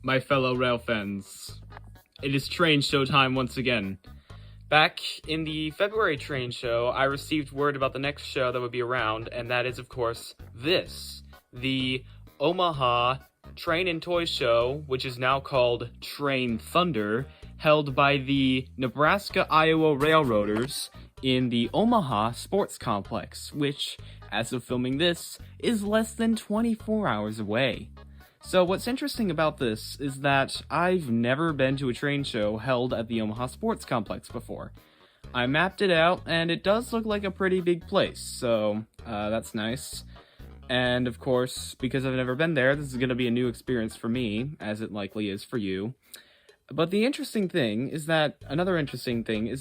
my fellow rail fans. It is train show time once again. Back in the February train show, I received word about the next show that would be around, and that is, of course, the Omaha Train and Toy Show, which is now called Train Thunder, held by the Nebraska-Iowa Railroaders in the Omaha Sports Complex, which, as of filming this, is less than 24 hours away. So what's interesting about this is that I've never been to a train show held at the Omaha Sports Complex before. I mapped it out, and it does look like a pretty big place, so that's nice. And of course, because I've never been there, this is going to be a new experience for me, as it likely is for you. But another interesting thing is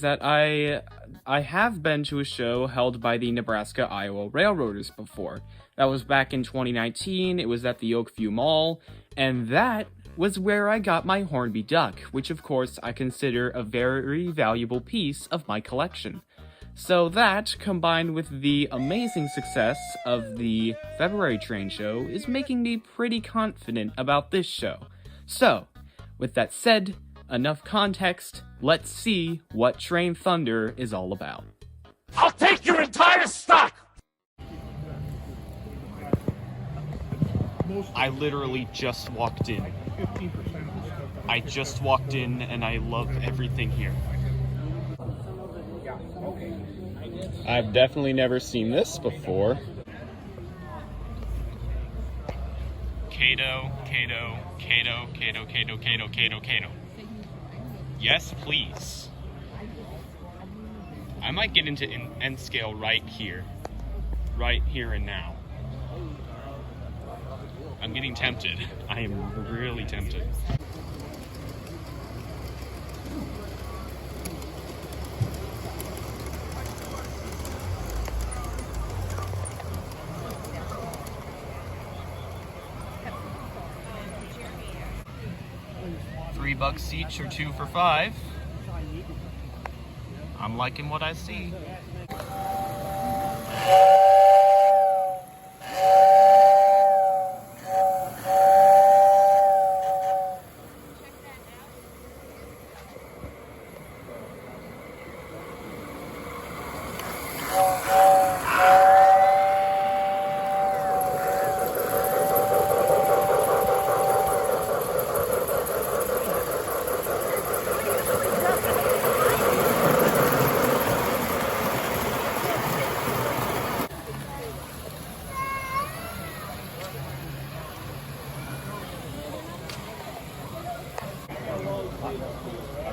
that I have been to a show held by the Nebraska-Iowa Railroaders before. That was back in 2019, it was at the Oakview Mall, and that was where I got my Hornby duck, which of course I consider a very valuable piece of my collection. So that, combined with the amazing success of the February train show, is making me pretty confident about this show. So, with that said, enough context, let's see what Train Thunder is all about. I'll take your entire stock! I literally just walked in. I just walked in and I love everything here. I've definitely never seen this before. Cato. Yes, please. I might get into end scale right here and now. I'm getting tempted. I am really tempted. $3 each or 2 for $5. I'm liking what I see.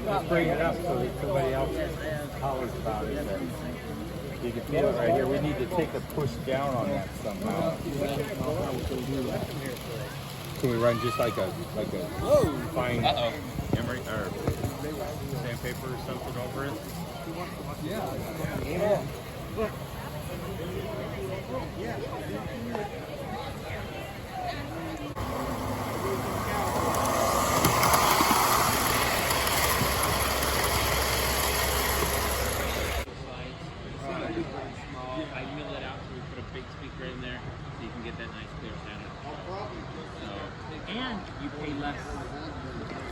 Let's bring it up so that somebody else hollers about it. You can feel it right here. We need to take a push down on that somehow. Can we run just like a fine emery or sandpaper or something over it? Yeah. I mill it out so we put a big speaker in there so you can get that nice clear sound. So, and you pay less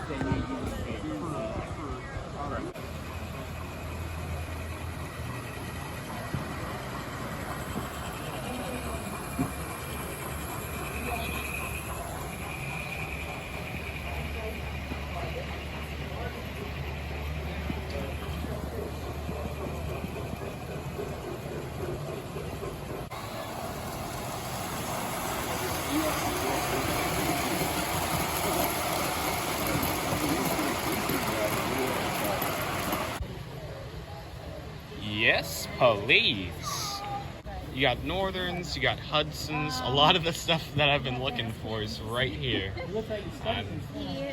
than you usually pay per. Yes, please. You got Northerns, you got Hudsons. A lot of the stuff that I've been looking for is right here.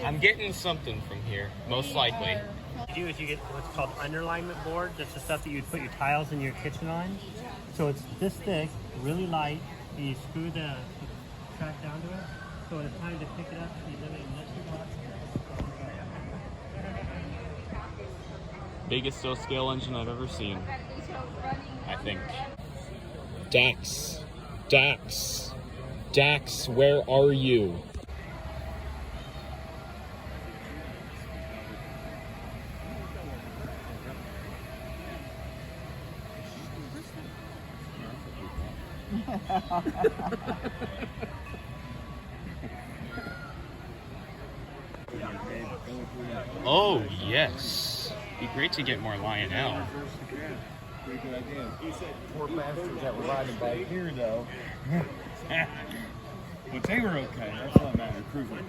I'm getting something from here, most likely. What you do is you get what's called underlayment board. That's the stuff that you'd put your tiles in your kitchen on. So it's this thick, really light, and you screw the track down to it. So when it's time to pick it up, you literally lift your box. Biggest scale engine I've ever seen, I think. Dax, where are you? Oh, yes. Be great to get more Lionel. Pretty good idea. He said poor bastards that were riding by here, though. But they were okay. That's what mattered. Cruising.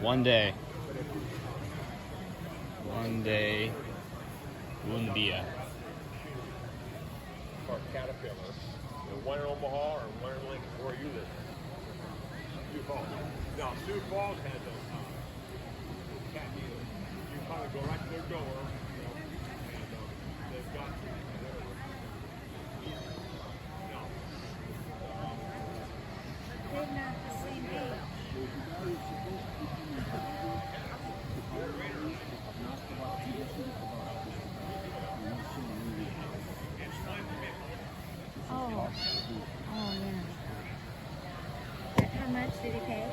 One day. One day. Un día. Caterpillar. One in Omaha or one in Lincoln. Where you live? Sioux Falls. Now, Sioux Falls has a cat dealer. You probably go right to their door, and they've got whatever. No. They're not the same age. Oh, oh yeah. How much did he pay?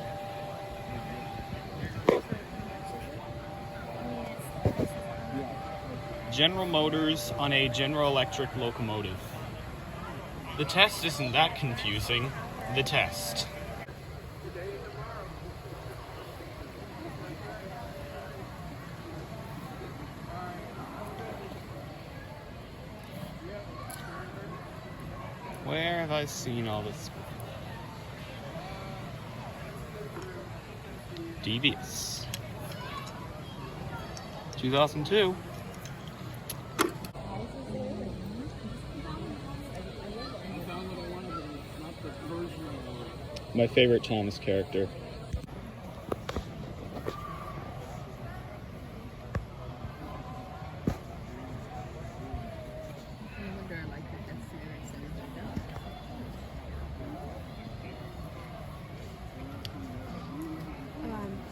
General Motors on a General Electric locomotive. The test isn't that confusing. The test. Where have I seen all this? Devious. 2002. My favorite Thomas character.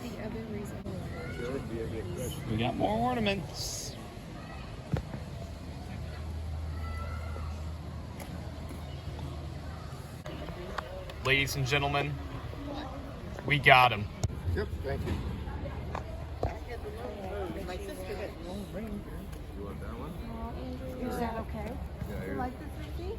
The other reason. We got more ornaments. Ladies and gentlemen, we got him. Yep, thank you. Is that okay? You like this receipt?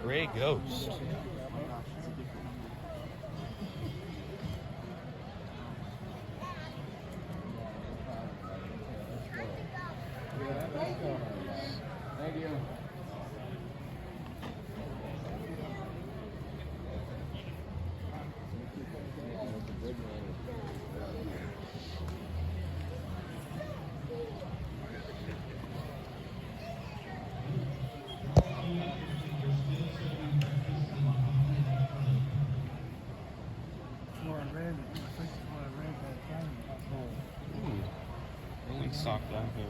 Gray Ghost. Thank you. Rolling stock down here.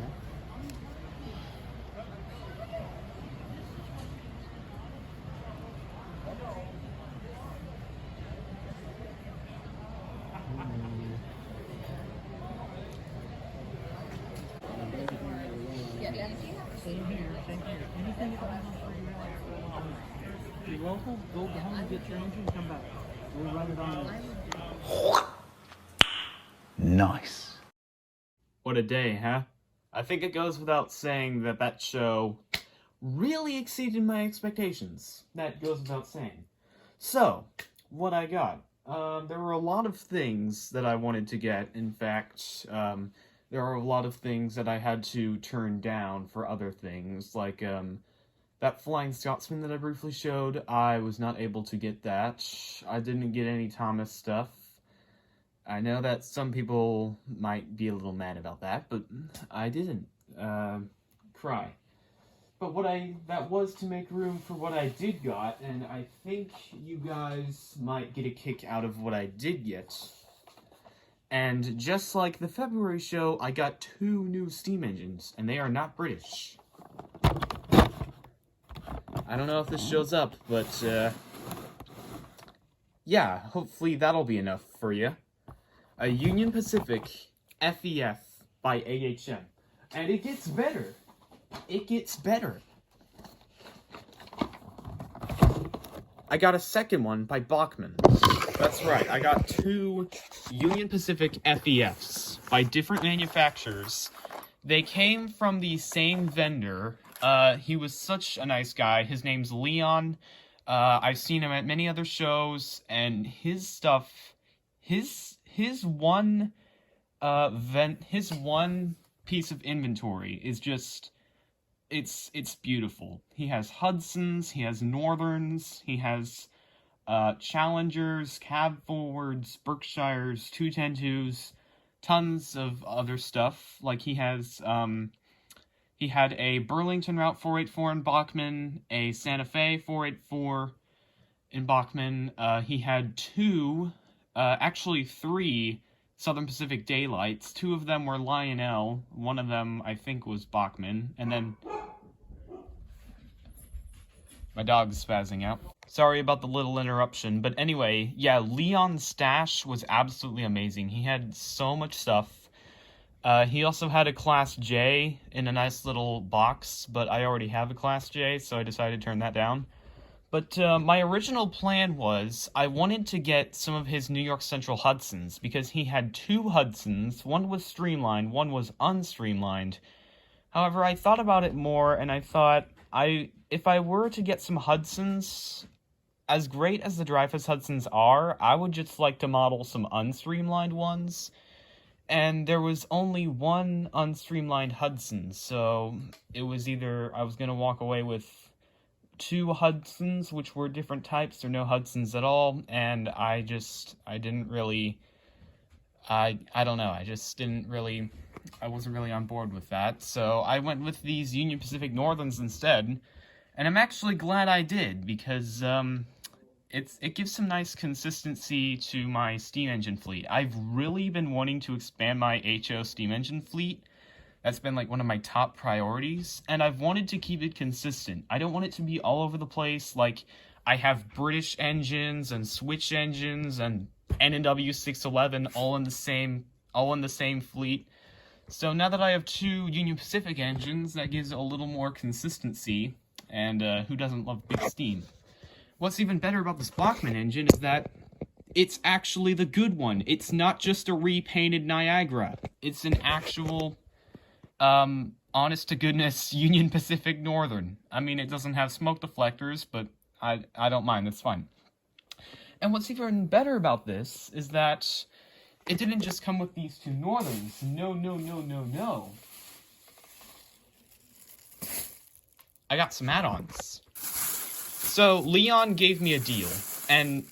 You're welcome. Go home and get your engine. Come back. We'll run it on. Nice. What a day, huh? I think it goes without saying that that show really exceeded my expectations. That goes without saying. So, what I got. There were a lot of things that I wanted to get. In fact, there are a lot of things that I had to turn down for other things, like, that Flying Scotsman that I briefly showed. I was not able to get that. I didn't get any Thomas stuff. I know that some people might be a little mad about that, but I didn't. Cry. But that was to make room for what I did got, and I think you guys might get a kick out of what I did get. And just like the February show, I got 2 new steam engines, and they are not British. I don't know if this shows up, but, yeah, hopefully that'll be enough for you. A Union Pacific FEF by AHM. And it gets better. It gets better. I got a second one by Bachmann. That's right, I got 2 Union Pacific FEFs by different manufacturers. They came from the same vendor. He was such a nice guy. His name's Leon. I've seen him at many other shows, and his stuff, his one piece of inventory is just, it's beautiful. He has Hudsons, he has Northerns, he has Challengers, Cab Forwards, Berkshires, 210-2s, tons of other stuff. Like he has, he had a Burlington Route 484 in Bachmann, a Santa Fe 484 in Bachmann. He had 2, actually 3 Southern Pacific Daylights. 2 of them were Lionel. One of them, I think, was Bachmann. And then my dog's spazzing out. Sorry about the little interruption. But anyway, yeah, Leon's stash was absolutely amazing. He had so much stuff. He also had a Class J in a nice little box, but I already have a Class J, so I decided to turn that down. But my original plan was I wanted to get some of his New York Central Hudsons, because he had 2 Hudsons. One was streamlined, one was unstreamlined. However, I thought about it more, and I thought, if I were to get some Hudsons, as great as the Dreyfuss Hudsons are, I would just like to model some unstreamlined ones. And there was only one unstreamlined Hudson, so it was either I was going to walk away with 2 Hudsons, which were different types, or no Hudsons at all, and I wasn't really on board with that, so I went with these Union Pacific Northerns instead, and I'm actually glad I did, because, it gives some nice consistency to my steam engine fleet. I've really been wanting to expand my HO steam engine fleet. That's been like one of my top priorities, and I've wanted to keep it consistent. I don't want it to be all over the place. Like, I have British engines and Switch engines and N&W 611 all in the same fleet. So now that I have 2 Union Pacific engines, that gives a little more consistency, and who doesn't love big steam? What's even better about this Bachmann engine is that it's actually the good one. It's not just a repainted Niagara. It's an actual, honest-to-goodness Union Pacific Northern. I mean, it doesn't have smoke deflectors, but I don't mind. That's fine. And what's even better about this is that it didn't just come with these 2 Northerns. No. I got some add-ons. So, Leon gave me a deal, and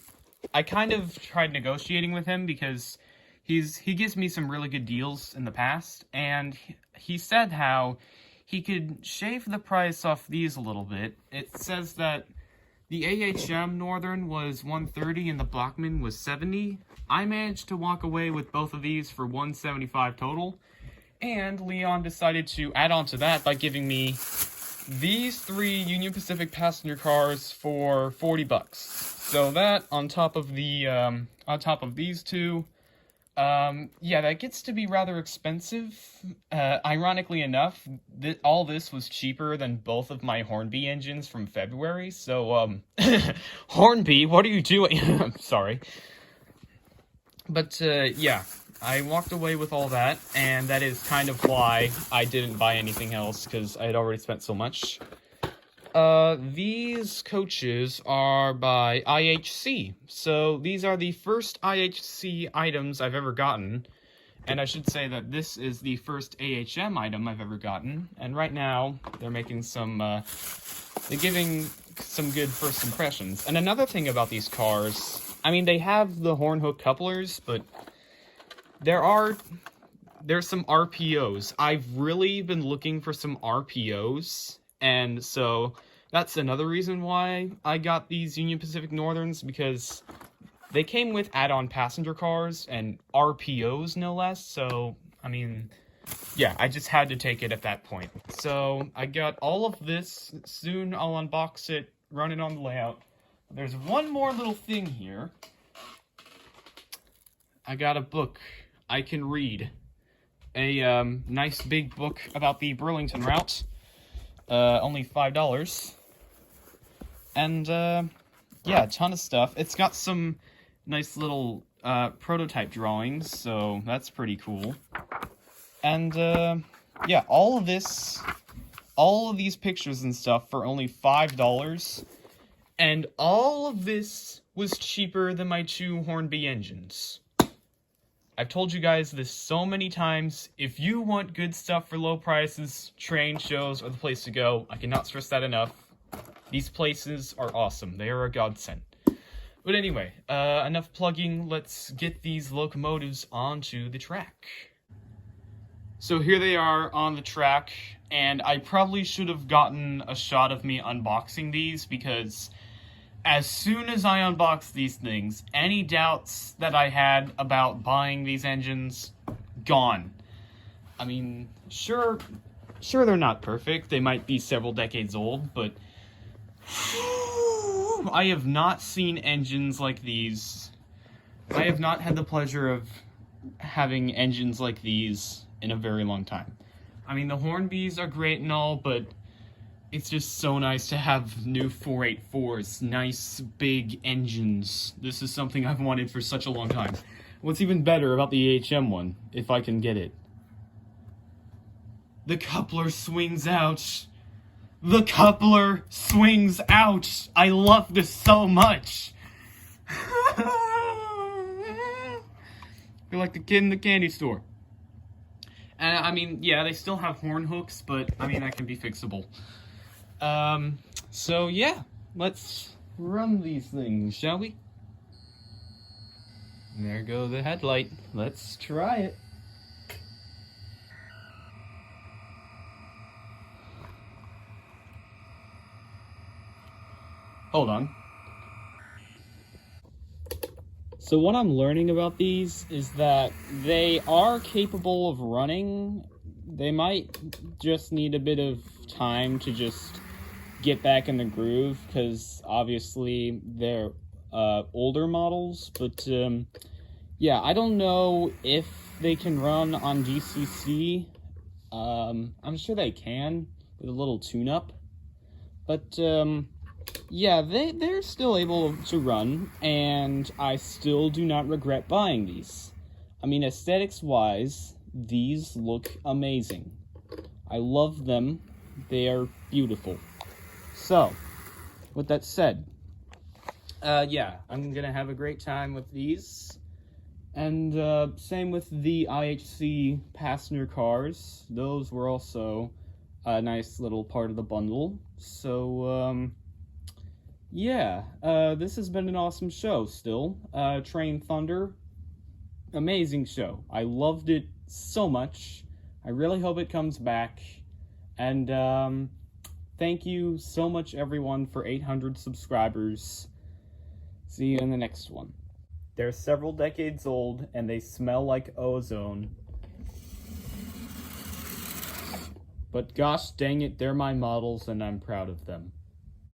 I kind of tried negotiating with him because he gives me some really good deals in the past, and he said how he could shave the price off these a little bit. It says that the AHM Northern was $130 and the Bachmann was $70. I managed to walk away with both of these for $175 total, and Leon decided to add on to that by giving me these 3 Union Pacific passenger cars for $40. So that, on top of these 2, yeah, that gets to be rather expensive. Ironically enough, all this was cheaper than both of my Hornby engines from February, so, Hornby, what are you doing? I'm sorry. But, yeah, I walked away with all that, and that is kind of why I didn't buy anything else, because I had already spent so much. These coaches are by IHC, so these are the first IHC items I've ever gotten, and I should say that this is the first AHM item I've ever gotten, and right now, they're making some, they're giving some good first impressions. And another thing about these cars, I mean, they have the horn hook couplers, but there's some RPOs. I've really been looking for some RPOs, And so that's another reason why I got these Union Pacific Northerns, because they came with add-on passenger cars and RPOs, no less. So, I mean, yeah, I just had to take it at that point. So I got all of this. Soon I'll unbox it, run it on the layout. There's one more little thing here. I got a book I can read. A nice big book about the Burlington route. Only $5. And yeah, a ton of stuff. It's got some nice little prototype drawings, so that's pretty cool. And yeah, all of these pictures and stuff for only $5. And all of this was cheaper than my 2 Hornby engines. I've told you guys this so many times. If you want good stuff for low prices, train shows are the place to go. I cannot stress that enough. These places are awesome. They are a godsend. But anyway, enough plugging. Let's get these locomotives onto the track. So here they are on the track, and I probably should have gotten a shot of me unboxing these, because as soon as I unboxed these things, any doubts that I had about buying these engines, gone. I mean, sure they're not perfect. They might be several decades old, but I have not seen engines like these. I have not had the pleasure of having engines like these in a very long time. I mean, the Hornbys are great and all, but it's just so nice to have new 484s, nice big engines. This is something I've wanted for such a long time. What's even better about the AHM one, if I can get it? The coupler swings out. The coupler swings out. I love this so much. I feel like the kid in the candy store. And I mean, yeah, they still have horn hooks, but I mean, that can be fixable. So yeah, let's run these things, shall we? There goes the headlight. Let's try it. Hold on. So what I'm learning about these is that they are capable of running. They might just need a bit of time to just get back in the groove, because obviously they're older models, but yeah, I don't know if they can run on GCC. I'm sure they can with a little tune-up, but yeah, they're still able to run, and I still do not regret buying these. I mean, aesthetics-wise, these look amazing. I love them. They are beautiful. So, with that said, yeah, I'm gonna have a great time with these. And same with the IHC passenger cars. Those were also a nice little part of the bundle. So, yeah, this has been an awesome show still. Train Thunder, amazing show. I loved it so much. I really hope it comes back. And thank you so much, everyone, for 800 subscribers. See you in the next one. They're several decades old, and they smell like ozone. But gosh dang it, they're my models, and I'm proud of them.